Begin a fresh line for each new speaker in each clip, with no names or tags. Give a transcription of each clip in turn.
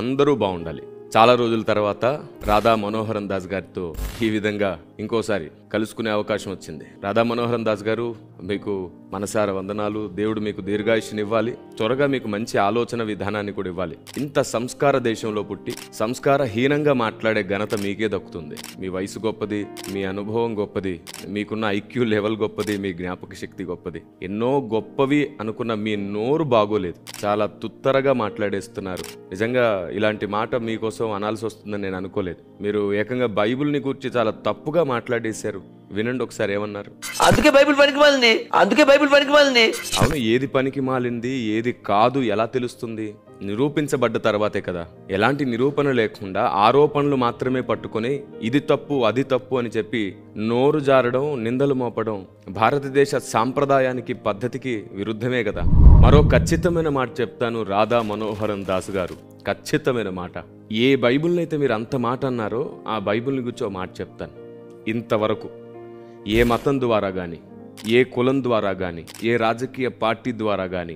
అందరూ బాగుండాలి. చాలా రోజుల తర్వాత రాధా మనోహరన్ దాస్ గారితో ఈ విధంగా ఇంకోసారి కలుసుకునే అవకాశం వచ్చింది. రాధా మనోహరన్ దాస్ గారు, మీకు మనసార వందనాలు. దేవుడు మీకు దీర్ఘాయుష్నివ్వాలి, త్వరగా మీకు మంచి ఆలోచన విధానాన్ని కూడా ఇవ్వాలి. ఇంత సంస్కార దేశంలో పుట్టి సంస్కారహీనంగా మాట్లాడే ఘనత మీకే దక్కుతుంది. మీ వయసు గొప్పది, మీ అనుభవం గొప్పది, మీకున్న ఐక్యూ లెవెల్ గొప్పది, మీ జ్ఞాపక శక్తి గొప్పది. ఎన్నో గొప్పవి అనుకున్న మీ నోరు బాగోలేదు, చాలా తుత్తరగా మాట్లాడేస్తున్నారు. నిజంగా ఇలాంటి మాట మీకోసం అనాల్సి వస్తుందని నేను అనుకోలేదు. మీరు ఏకంగా బైబిల్ని గురించి చాలా తప్పుగా మాట్లాడేశారు. వినండి ఒకసారి ఏమన్నారు.
అందుకే బైబిల్ పనికి మాలింది.
అవును, ఏది పనికి మాలింది ఏది కాదు ఎలా తెలుస్తుంది? నిరూపించబడ్డ తర్వాతే కదా. ఎలాంటి నిరూపణ లేకుండా ఆరోపణలు మాత్రమే పట్టుకొని ఇది తప్పు అది తప్పు అని చెప్పి నోరు జారడం, నిందలు మోపడం భారతదేశ సాంప్రదాయానికి పద్ధతికి విరుద్ధమే కదా. మరో ఖచ్చితమైన మాట చెప్తాను రాధా మనోహరన్ దాస్ గారు, ఖచ్చితమైన మాట. ఏ బైబిల్ని అయితే మీరు అంత మాట అన్నారో ఆ బైబిల్ని గురించి ఒక మాట చెప్తాను. ఇంతవరకు ఏ మతం ద్వారా కానీ, ఏ కులం ద్వారా కానీ, ఏ రాజకీయ పార్టీ ద్వారా కానీ,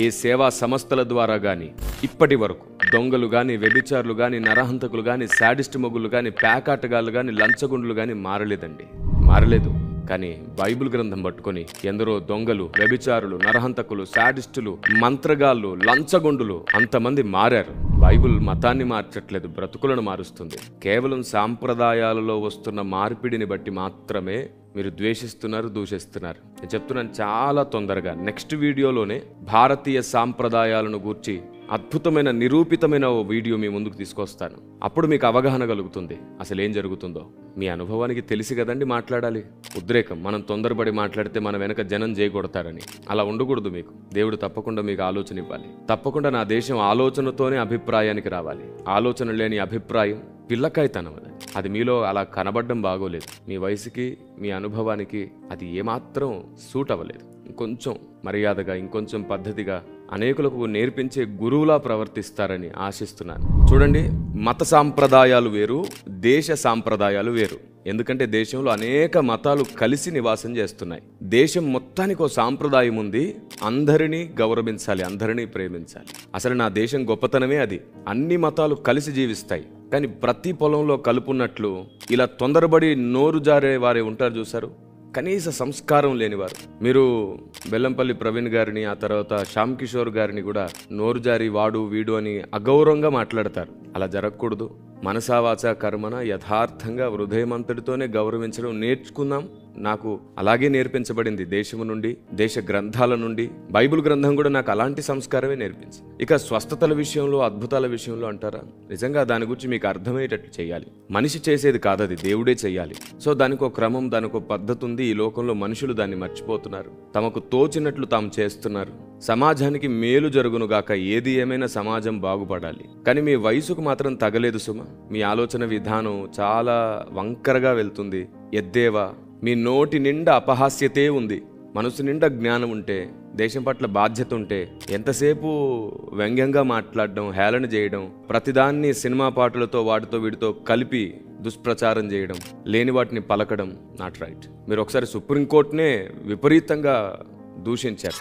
ఏ సేవా సంస్థల ద్వారా కానీ ఇప్పటి వరకు దొంగలు కానీ, వ్యభిచారులు కానీ, నరహంతకులు కానీ, శాడిస్ట్ మొగులు కానీ, ప్యాకాటగాళ్ళు కానీ, లంచగొండులు కానీ మారలేదండి, మారలేదు. కానీ బైబిల్ గ్రంథం పట్టుకొని ఎందరో దొంగలు, వ్యభిచారులు, నరహంతకులు, శాడిస్టులు, మంత్రగాళ్ళు, లంచగొండులు అంతమంది మారారు. బైబిల్ మతాన్ని మార్చట్లేదు, బ్రతుకులను మారుస్తుంది. కేవలం సాంప్రదాయాలలో వస్తున్న మార్పిడిని బట్టి మాత్రమే మీరు ద్వేషిస్తున్నారు, దూషిస్తున్నారు. నేను చెప్తున్నాను చాలా తొందరగా నెక్స్ట్ వీడియోలోనే భారతీయ సాంప్రదాయాలను గూర్చి అద్భుతమైన నిరూపితమైన ఓ వీడియో మీ ముందుకు తీసుకొస్తాను. అప్పుడు మీకు అవగాహన కలుగుతుంది అసలు ఏం జరుగుతుందో. మీ అనుభవానికి తెలిసి కదండి మాట్లాడాలి. ఉద్రేకం, మనం తొందరపడి మాట్లాడితే మన వెనక జనం చేయగొడతారని అలా ఉండకూడదు. మీకు దేవుడు తప్పకుండా మీకు ఆలోచన ఇవ్వాలి. తప్పకుండా నా దేశం ఆలోచనతోనే అభిప్రాయానికి రావాలి. ఆలోచన లేని అభిప్రాయం పిల్లకాయతనం. అది మీలో అలా కనబడడం బాగోలేదు. మీ వయసుకి, మీ అనుభవానికి అది ఏమాత్రం సూట్ అవ్వలేదు. ఇంకొంచెం మర్యాదగా, ఇంకొంచెం పద్ధతిగా అనేకులకు నేర్పించే గురువులా ప్రవర్తిస్తారని ఆశిస్తున్నాను. చూడండి, మత సాంప్రదాయాలు వేరు, దేశ సాంప్రదాయాలు వేరు. ఎందుకంటే దేశంలో అనేక మతాలు కలిసి నివాసం చేస్తున్నాయి. దేశం మొత్తానికి ఒక సాంప్రదాయం ఉంది. అందరినీ గౌరవించాలి, అందరినీ ప్రేమించాలి. అసలు నా దేశం గొప్పతనమే అది. అన్ని మతాలు కలిసి జీవిస్తాయి. కానీ ప్రతి పొలంలో కలుపున్నట్లు ఇలా తొందరబడి నోరు జారే వారే ఉంటారు చూసారు, కనీస సంస్కారం లేనివారు. మీరు బెల్లంపల్లి ప్రవీణ్ గారిని, ఆ తర్వాత శ్యామ్ కిషోర్ గారిని కూడా నోరు జారి వాడు వీడు అని అగౌరవంగా మాట్లాడతారు. అలా జరగకూడదు. మనసావాచ కర్మన యథార్థంగా హృదయమంతటితోనే గౌరవించడం నేర్చుకుందాం. నాకు అలాగే నేర్పించబడింది దేశము నుండి, దేశ గ్రంథాల నుండి. బైబిల్ గ్రంథం కూడా నాకు అలాంటి సంస్కారమే నేర్పించింది. ఇక స్వస్థతల విషయంలో, అద్భుతాల విషయంలో అంటారా, నిజంగా దాని గురించి మీకు అర్థమయ్యేటట్లు చేయాలి. మనిషి చేసేది కాదది, దేవుడే చేయాలి. సో దానికి ఒక క్రమం, దానికి ఒక పద్ధతి ఉంది. ఈ లోకంలో మనుషులు దాన్ని మర్చిపోతున్నారు, తమకు తోచినట్లు తాము చేస్తున్నారు. సమాజానికి మేలు జరుగునుగాక, ఏది ఏమైనా సమాజం బాగుపడాలి. కానీ మీ వయసుకు మాత్రం తగలేదు సుమ. మీ ఆలోచన విధానం చాలా వంకరగా వెళ్తుంది. ఎద్దేవా, మీ నోటి నిండా అపహాస్యతే ఉంది. మనసు నిండా జ్ఞానం ఉంటే, దేశం పట్ల బాధ్యత ఉంటే ఎంతసేపు వ్యంగ్యంగా మాట్లాడడం, హేళన చేయడం, ప్రతిదాన్ని సినిమా పాటలతో వాటితో వీటితో కలిపి దుష్ప్రచారం చేయడం, లేని వాటిని పలకడం నాట్ రైట్. మీరు ఒకసారి సుప్రీంకోర్టునే విపరీతంగా దూషించారు.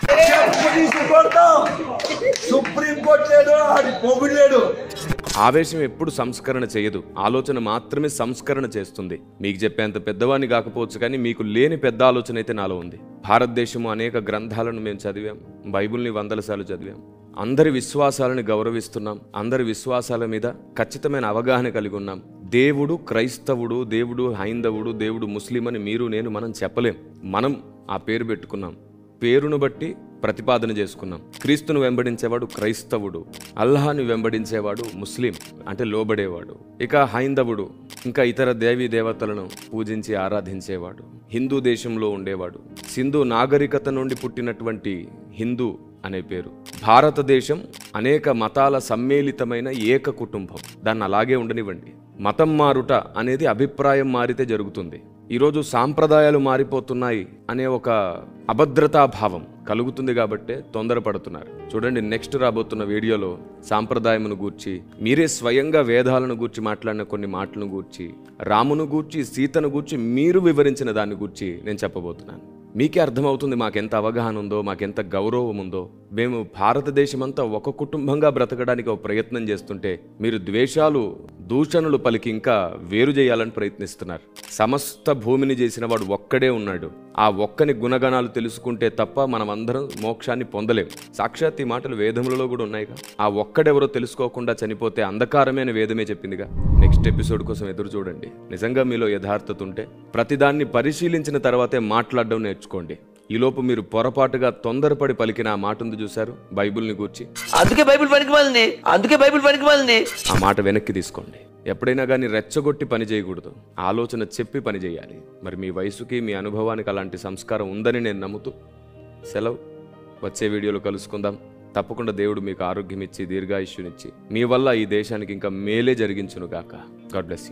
ఆవేశం ఎప్పుడు సంస్కరణ చేయదు, ఆలోచన మాత్రమే సంస్కరణ చేస్తుంది. మీకు చెప్పేంత పెద్దవాడిని కాకపోవచ్చు, కానీ మీకు లేని పెద్ద ఆలోచన అయితే నాలో ఉంది. భారతదేశము అనేక గ్రంథాలను మేము చదివాం, బైబిల్ని 100 సార్లు చదివాం. అందరి విశ్వాసాలను గౌరవిస్తున్నాం, అందరి విశ్వాసాల మీద ఖచ్చితమైన అవగాహన కలిగి ఉన్నాం. దేవుడు క్రైస్తవుడు, దేవుడు హైందవుడు, దేవుడు ముస్లిం అని మీరు నేను మనం చెప్పలేం. మనం ఆ పేరు పెట్టుకున్నాం, పేరును బట్టి ప్రతిపాదన చేసుకున్నాం. క్రీస్తును వెంబడించేవాడు క్రైస్తవుడు, అల్లాహ్ని వెంబడించేవాడు ముస్లిం అంటే లోబడేవాడు. ఇక హైందవుడు ఇంకా ఇతర దేవీ దేవతలను పూజించి ఆరాధించేవాడు. హిందూ దేశంలో ఉండేవాడు. సింధు నాగరికత నుండి పుట్టినటువంటి హిందూ అనే పేరు. భారతదేశం అనేక మతాల సమ్మేళితమైన ఏక కుటుంబం. దాన్ని అలాగే ఉండనివ్వండి. మతం మారుట అనేది అభిప్రాయం మారితే జరుగుతుంది. ఈరోజు సాంప్రదాయాలు మారిపోతున్నాయి అనే ఒక అభద్రతాభావం కలుగుతుంది కాబట్టే తొందరపడుతున్నారు. చూడండి, నెక్స్ట్ రాబోతున్న వీడియోలో సాంప్రదాయమును గూర్చి, మీరే స్వయంగా వేదాలను గూర్చి మాట్లాడిన కొన్ని మాటలను గూర్చి, రామును గూర్చి, సీతను గూర్చి మీరు వివరించిన దాన్ని గూర్చి నేను చెప్పబోతున్నాను. మీకే అర్థమవుతుంది మాకెంత అవగాహన ఉందో, మాకెంత గౌరవం ఉందో. మేము భారతదేశమంతా ఒక కుటుంబంగా బ్రతకడానికి ఒక ప్రయత్నం చేస్తుంటే మీరు ద్వేషాలు, దూషణలు పలికి ఇంకా వేరు చేయాలని ప్రయత్నిస్తున్నారు. సమస్త భూమిని చేసిన వాడు ఒక్కడే ఉన్నాడు. ఆ ఒక్కని గుణగణాలు తెలుసుకుంటే తప్ప మనం అందరం మోక్షాన్ని పొందలేం. సాక్షాత్ ఈ మాటలు వేదములలో కూడా ఉన్నాయిగా. ఆ ఒక్కడెవరో తెలుసుకోకుండా చనిపోతే అంధకారమైన వేదమే చెప్పిందిగా. నెక్స్ట్ ఎపిసోడ్ కోసం ఎదురు చూడండి. నిజంగా మీలో యథార్థత ఉంటే ప్రతిదాన్ని పరిశీలించిన తర్వాతే మాట్లాడడం నేర్చుకోండి. ఈలోపు మీరు పొరపాటుగా తొందరపడి పలికిన ఆ మాట ఉంది చూశారు, బైబిల్ని గూర్చి.
అందుకే బైబిల్ పనికిమాలింది.
ఆ మాట వెనక్కి తీసుకోండి. ఎప్పుడైనా కానీ రెచ్చగొట్టి పని చేయకూడదు, ఆలోచన చెప్పి పని చేయాలి. మరి మీ వయసుకి, మీ అనుభవానికి అలాంటి సంస్కారం ఉందని నేను నమ్ముతూ సెలవు. వచ్చే వీడియోలో కలుసుకుందాం. తప్పకుండా దేవుడు మీకు ఆరోగ్యం ఇచ్చి, దీర్ఘాయుష్యునిచ్చి, మీ వల్ల ఈ దేశానికి ఇంకా మేలే జరిగించునుగాక. God bless you.